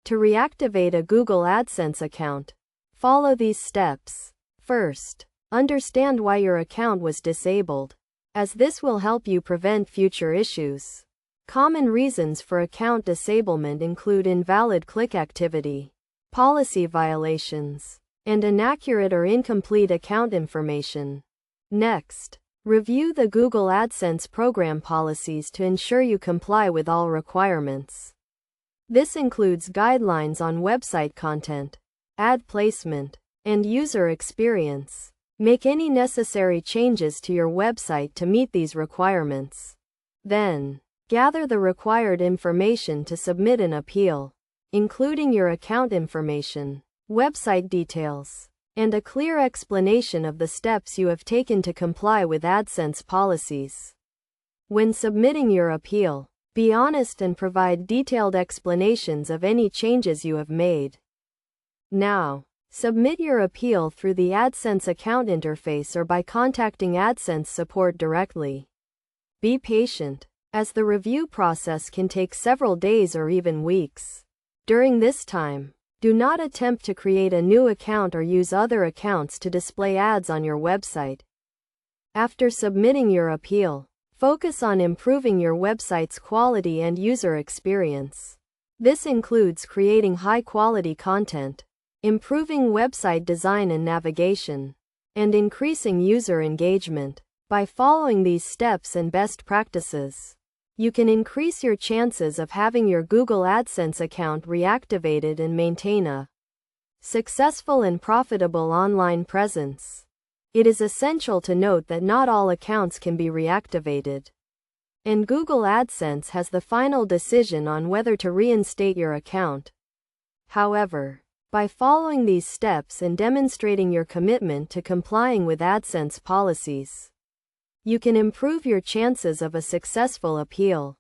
To reactivate a Google AdSense account, follow these steps. First, understand why your account was disabled, as this will help you prevent future issues. Common reasons for account disablement include invalid click activity, policy violations, and inaccurate or incomplete account information. Next, review the Google AdSense program policies to ensure you comply with all requirements. This includes guidelines on website content, ad placement, and user experience. Make any necessary changes to your website to meet these requirements. Then, gather the required information to submit an appeal, including your account information, website details, and a clear explanation of the steps you have taken to comply with AdSense policies. When submitting your appeal, be honest and provide detailed explanations of any changes you have made. Now, submit your appeal through the AdSense account interface or by contacting AdSense support directly. Be patient, as the review process can take several days or even weeks. During this time, do not attempt to create a new account or use other accounts to display ads on your website. After submitting your appeal, focus on improving your website's quality and user experience. This includes creating high-quality content, improving website design and navigation, and increasing user engagement. By following these steps and best practices, you can increase your chances of having your Google AdSense account reactivated and maintain a successful and profitable online presence. It is essential to note that not all accounts can be reactivated, and Google AdSense has the final decision on whether to reinstate your account. However, by following these steps and demonstrating your commitment to complying with AdSense policies, you can improve your chances of a successful appeal.